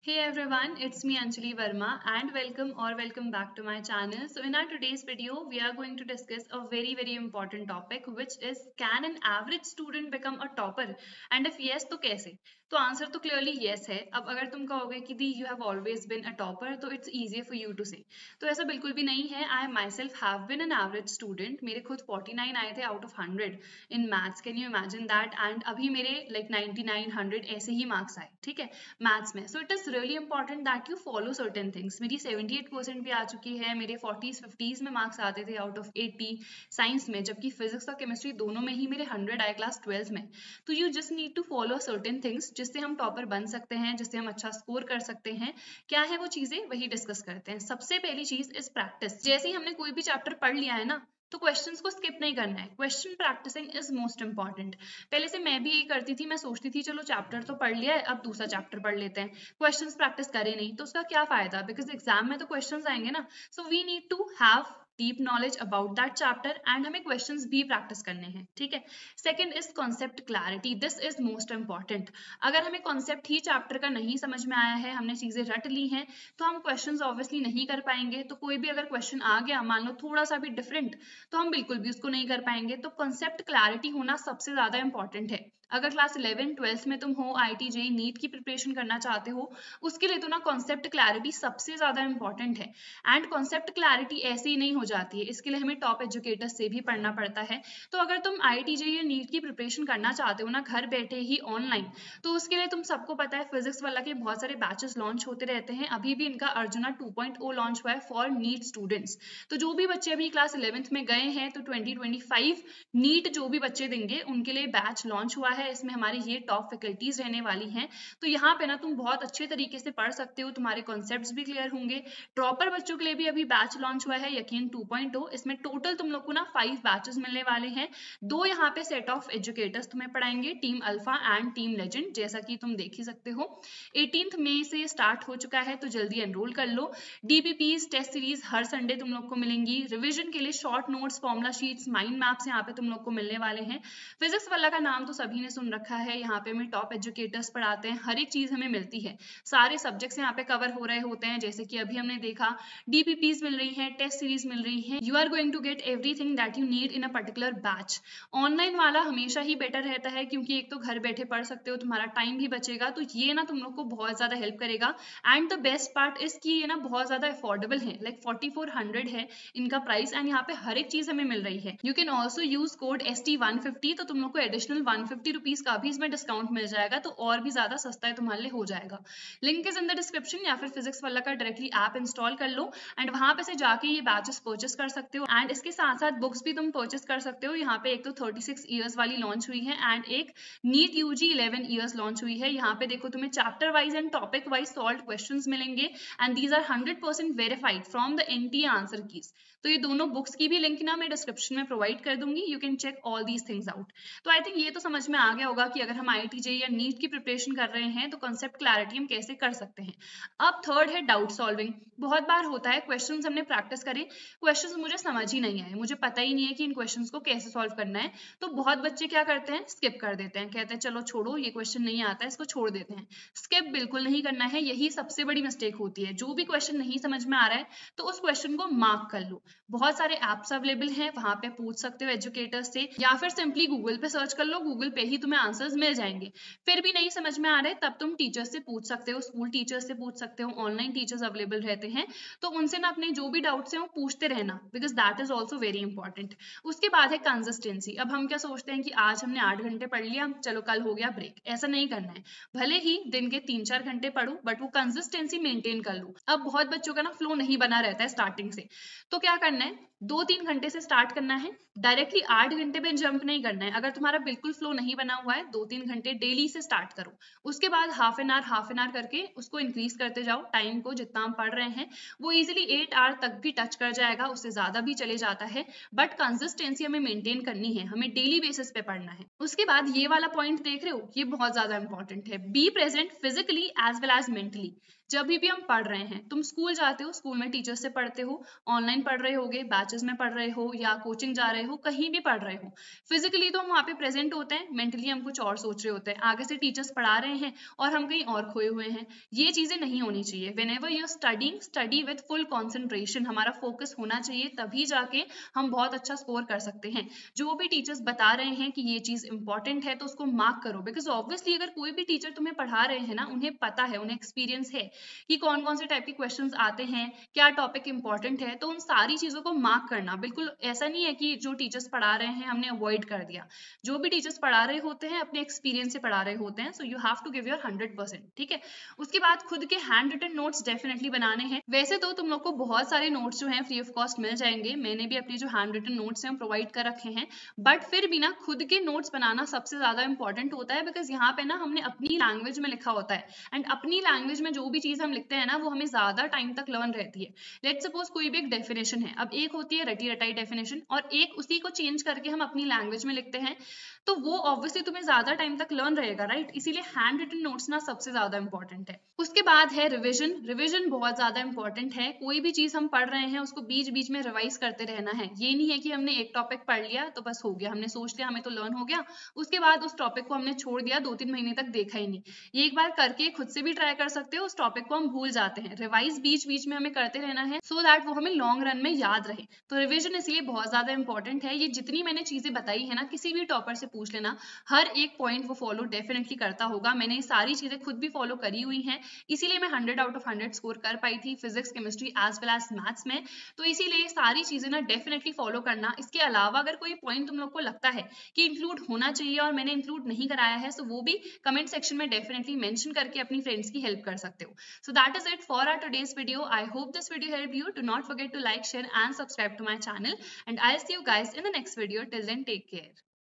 Hey everyone, it's me Anjali Verma and welcome back to my channel. So in our today's video, we are going to discuss a very important topic which is can an average student become a topper and if yes तो कैसे? तो answer तो clearly yes है. अब अगर तुम कहोगे कि दी you have always been a topper तो it's easier for you to say. तो ऐसा बिल्कुल भी नहीं है. I myself have been an average student. मेरे खुद 49 आए थे out of 100 in maths. Can you imagine that? And अभी मेरे लाइक 99 100 ऐसे ही मार्क्स आए. ठीक है, मैथ्स में. So it is really important that you follow certain things. मेरी 78% भी आ चुकी है. मेरे 40s 50s में मार्क्स आते थे आउट ऑफ 80 साइंस में, जबकि फिजिक्स और केमिस्ट्री दोनों में ही मेरे 100 आए क्लास 12 में. तो you just need to follow certain things जिससे हम टॉपर बन सकते हैं, जिससे हम अच्छा स्कोर कर सकते हैं. क्या है वो चीजें, वही डिस्कस करते हैं. सबसे पहली चीज इज प्रैक्टिस. जैसे ही हमने कोई भी चैप्टर पढ़ लिया है ना, तो क्वेश्चंस को स्किप नहीं करना है. Question practising is most important. पहले से मैं भी यही करती थी. मैं सोचती थी चलो चैप्टर तो पढ़ लिया है, अब दूसरा चैप्टर पढ़ लेते हैं. क्वेश्चंस प्रैक्टिस करें नहीं तो उसका क्या फायदा, बिकॉज एग्जाम में तो क्वेश्चंस आएंगे ना. So we need to have deep knowledge about that chapter and हमें क्वेश्चंस भी प्रैक्टिस करने हैं. ठीक है. Second is concept clarity. This is most important. अगर हमें कॉन्सेप्ट ही चैप्टर का नहीं समझ में आया है, हमने चीजें रट ली हैं, तो हम क्वेश्चंस ऑब्वियसली नहीं कर पाएंगे. तो कोई भी अगर क्वेश्चन आ गया, मान लो थोड़ा सा भी डिफरेंट, तो हम बिल्कुल भी उसको नहीं कर पाएंगे. तो कॉन्सेप्ट क्लैरिटी होना सबसे ज्यादा इंपॉर्टेंट है. अगर क्लास 11 12 में तुम हो, आईटी जेई नीट की प्रिपरेशन करना चाहते हो, उसके लिए तो ना कॉन्सेप्ट क्लैरिटी सबसे ज्यादा इंपॉर्टेंट है. एंड कॉन्सेप्ट क्लैरिटी ऐसे ही नहीं हो जाती है, इसके लिए हमें टॉप एजुकेटर्स से भी पढ़ना पड़ता है. तो अगर तुम आईटी जेई या नीट की प्रिपरेशन करना चाहते हो ना घर बैठे ही ऑनलाइन, तो उसके लिए तुम सबको पता है फिजिक्स वाला के बहुत सारे बैचेस लॉन्च होते रहते हैं. अभी भी इनका अर्जुना 2.0 लॉन्च हुआ है फॉर नीट स्टूडेंट्स. तो जो भी बच्चे अभी क्लास 11th में गए हैं, तो 2025 नीट जो भी बच्चे देंगे उनके लिए बैच लॉन्च हुआ है. इसमें हमारी ये टॉप फैकल्टीज रहने वाली हैं. तो यहाँ पे ना तुम बहुत अच्छे तरीके से पढ़ सकते हो, तुम्हारे कॉन्सेप्ट्स भी क्लियर होंगे. ड्रॉपर बच्चों के लिए भी अभी बैच लॉन्च हुआ है यकीन 2.0. इसमें टोटल तुम लोग को ना 5 बैचेस मिलने वाले हैं. 2 यहाँ पे सेट ऑफ एजुकेटर्स तुम्हें पढ़ाएंगे, team alpha and team legend, जैसा कि तुम देख ही सकते हो. 18 मई से स्टार्ट हो चुका है, तो जल्दी एनरोल कर लो. डीपीपीज टेस्ट सीरीज हर संडे तुम लोग को मिलेंगी. रिवीजन के लिए short notes, formula sheets, mind maps यहाँ पे तुम लोग को मिलने वाले हैं. फिजिक्स वाला का नाम तो सभी ने सुन रखा है. यहाँ पे हमें टॉप एजुकेटर्स पढ़ाते हैं, हर एक चीज हमें मिलती है. सारे सब्जेक्ट्स यहाँ पे कवर हो रहे होते हैं, जैसे कि अभी हमने देखा डीपीपीज मिल रही है, टेस्ट सीरीज मिल रही है. You are going to get everything that you need in a particular batch. Online वाला हमेशा ही बेटर रहता है, क्योंकि एक तो घर बैठे पढ़ सकते हो, तुम्हारा टाइम भी बचेगा. तो ये ना तुम लोग को बहुत ज्यादा हेल्प करेगा. And the best part is कि ये ना बहुत ज्यादा अफोर्डेबल है, लाइक 4400 है इनका प्राइस. एंड यहाँ पे हर एक चीज हमें मिल रही है. You can also use code ST150, तो तुम लोग को एडिशनल 150 रुपीज का भी इसमें डिस्काउंट मिल जाएगा. तो और भी ज्यादा सस्ता है तुम्हारे लिए हो जाएगा. Link is in the description, या फिर फिजिक्स वाला का डायरेक्टली ऐप इंस्टॉल कर लो एंड वहां पे से जाके ये बैचेस परचेस कर सकते हो. एंड इसके साथ साथ बुक्स भी तुम परचेस कर सकते हो. यहाँ पे एक तो 36 ईयर्स वाली लॉन्च हुई है एंड एक नीट यूजी 11 ईयर्स लॉन्च हुई है. यहाँ पे देखो तुम्हें chapter wise and topic wise solve questions मिलेंगे and these are 100% verified from the NTA answer keys. तो ये दोनों बुक्स की भी लिंक ना मैं डिस्क्रिप्शन में प्रोवाइड कर दूंगी. You can check all these things out. तो आई थिंक ये तो समझ में आ गया होगा कि अगर हम आईटी जेई या नीट की प्रिपरेशन कर रहे हैं तो कॉन्सेप्ट क्लैरिटी हम कैसे कर सकते हैं. अब थर्ड है डाउट सॉल्विंग. बहुत बार होता है क्वेश्चंस हमने प्रैक्टिस करे, क्वेश्चंस मुझे समझ ही नहीं आए, मुझे पता ही नहीं है कि इन क्वेश्चंस को कैसे सॉल्व करना है. तो बहुत बच्चे क्या करते हैं, स्किप कर देते हैं, कहते हैं चलो छोड़ो ये क्वेश्चन नहीं आता है, इसको छोड़ देते हैं. स्किप बिल्कुल नहीं करना है, यही सबसे बड़ी मिस्टेक होती है. जो भी क्वेश्चन नहीं समझ में आ रहा है तो उस क्वेश्चन को मार्क कर लो. बहुत सारे एप्स अवेलेबल हैं, वहां पे पूछ सकते हो एजुकेटर्स से, या फिर सिंपली गूगल पे सर्च कर लो, गूगल पे ही तुम्हें आंसर्स मिल जाएंगे. फिर भी नहीं समझ में आ रहे तब तुम टीचर्स से पूछ सकते हो, स्कूल टीचर्स से पूछ सकते हो, ऑनलाइन टीचर्स अवेलेबल रहते हैं. तो उनसे ना अपने जो भी डाउट्स हैं वो पूछते रहना, because that is also very important. उसके बाद है कंसिस्टेंसी. अब हम क्या सोचते हैं कि आज हमने 8 घंटे पढ़ लिया, चलो कल हो गया ब्रेक. ऐसा नहीं करना है. भले ही दिन के 3-4 घंटे पढ़ो, बट वो कंसिस्टेंसी मेंटेन कर लो. अब बहुत बच्चों का ना फ्लो नहीं बना रहता है स्टार्टिंग से, तो क्या करना है, 2-3 घंटे से स्टार्ट करना है, डायरेक्टली 8 घंटे पे जंप नहीं करना है. अगर तुम्हारा बिल्कुल फ्लो नहीं बना हुआ है, 2-3 घंटे डेली से स्टार्ट करो. उसके बाद हाफ एन आवर करके उसको इंक्रीज करते जाओ. टाइम को जितना हम पढ़ रहे हैं वो इजिली 8 आवर तक भी टच कर जाएगा, उससे ज्यादा भी चले जाता है. बट कंसिस्टेंसी हमें मेंटेन करनी है, हमें डेली बेसिस पे पढ़ना है. उसके बाद ये वाला पॉइंट देख रहे हो, ये बहुत ज्यादा इंपॉर्टेंट है. Be present physically as well as mentally. जब भी हम पढ़ रहे हैं, तुम स्कूल जाते हो, स्कूल में टीचर से पढ़ते हो, ऑनलाइन पढ़ रहे होगे, बैचेस में पढ़ रहे हो या कोचिंग जा रहे हो, कहीं भी पढ़ रहे हो, फिजिकली तो हम वहाँ पे प्रेजेंट होते हैं, मेंटली हम कुछ और सोच रहे होते हैं, आगे से टीचर्स पढ़ा रहे हैं और हम कहीं और खोए हुए हैं। ये चीजें नहीं होनी चाहिए। Whenever you are studying, study with full concentration, हमारा फोकस होना चाहिए, तभी जाके हम बहुत अच्छा स्कोर कर सकते हैं। जो भी टीचर्स बता रहे हैं कि ये चीज इंपॉर्टेंट है तो उसको मार्क करो, बिकॉज ऑब्वियसली अगर कोई भी टीचर तुम्हें पढ़ा रहे हैं ना, उन्हें पता है, उन्हें एक्सपीरियंस है कि कौन कौन से टाइप के क्वेश्चंस आते हैं, क्या टॉपिक इंपॉर्टेंट है, तो उन सारी चीजों को मार्क करना। बिल्कुल ऐसा नहीं है कि जो टीचर्स पढ़ा रहे हैं हमने अवॉइड कर दिया। जो भी टीचर्स पढ़ा रहे होते हैं अपने एक्सपीरियंस से पढ़ा रहे होते हैं, so you have to give your 100%, ठीक है। उसके बाद खुद के हैंड रिटन नोट्स डेफिनेटली बनाने हैं। वैसे तो तुम लोग को बहुत सारे नोट्स जो हैं फ्री ऑफ कॉस्ट मिल जाएंगे, मैंने भी अपने जो हैंड रिटन नोट्स हैं प्रोवाइड कर रखे हैं, बट फिर भी ना खुद के नोट्स बनाना सबसे ज्यादा इंपॉर्टेंट होता है, बिकॉज यहाँ पे ना हमने अपनी लैंग्वेज में लिखा होता है, एंड अपनी लैंग्वेज में जो भी चीज हम लिखते हैं ना वो हमें ज्यादा टाइम तक लर्न रहती है। लेट सपोज कोई भी एक डेफिनेशन है, अब एक होती है रटी रटाई डेफिनेशन और एक उसी को चेंज करके हम अपनी लैंग्वेज में लिखते हैं, तो वो ऑब्वियसली तुम्हें ज्यादा टाइम तक लर्न रहेगा, राइट। इसीलिए हैंड रिटन नोट्स ना सबसे ज्यादा इंपॉर्टेंट है। उसके बाद है रिविजन। रिविजन बहुत ज्यादा इंपॉर्टेंट है। कोई भी चीज हम पढ़ रहे हैं उसको बीच बीच में रिवाइज करते रहना है। ये नहीं है कि हमने एक टॉपिक पढ़ लिया तो बस हो गया, हमने सोच लिया हमें तो लर्न हो गया, उसके बाद उस टॉपिक को हमने छोड़ दिया, 2-3 महीने तक देखा ही नहीं। ये एक बार करके खुद से भी ट्राई कर सकते हो, उस टॉपिक को हम भूल जाते हैं। रिवाइज बीच बीच में हमें करते रहना है, सो दैट वो हमें लॉन्ग रन में याद रहे। तो रिविजन इसलिए बहुत ज्यादा इंपॉर्टेंट है। ये जितनी मैंने चीजें बताई है ना, किसी भी टॉपर से पूछ लेना, हर एक पॉइंट वो फॉलो डेफिनेटली करता होगा। मैंने ये सारी चीजें खुद भी फॉलो करी हुई हैं, इसीलिए मैं 100 आउट ऑफ 100 स्कोर कर पाई थी physics, chemistry as well as maths में। तो इसीलिए ये सारी चीजें ना डेफिनेटली फॉलो करना। इसके अलावा अगर कोई पॉइंट तुम लोग को लगता है कि इंक्लूड होना चाहिए और मैंने इंक्लूड नहीं कराया है, तो वो भी कमेंट सेक्शन में डेफिनेटली मेंशन करके अपनी फ्रेंड्स की हेल्प कर सकते हो। So that is it for our today's video. I hope this video help you. Do not forget to like, share and subscribe to my channel, and I will see you guys in the next video. Till then, take care.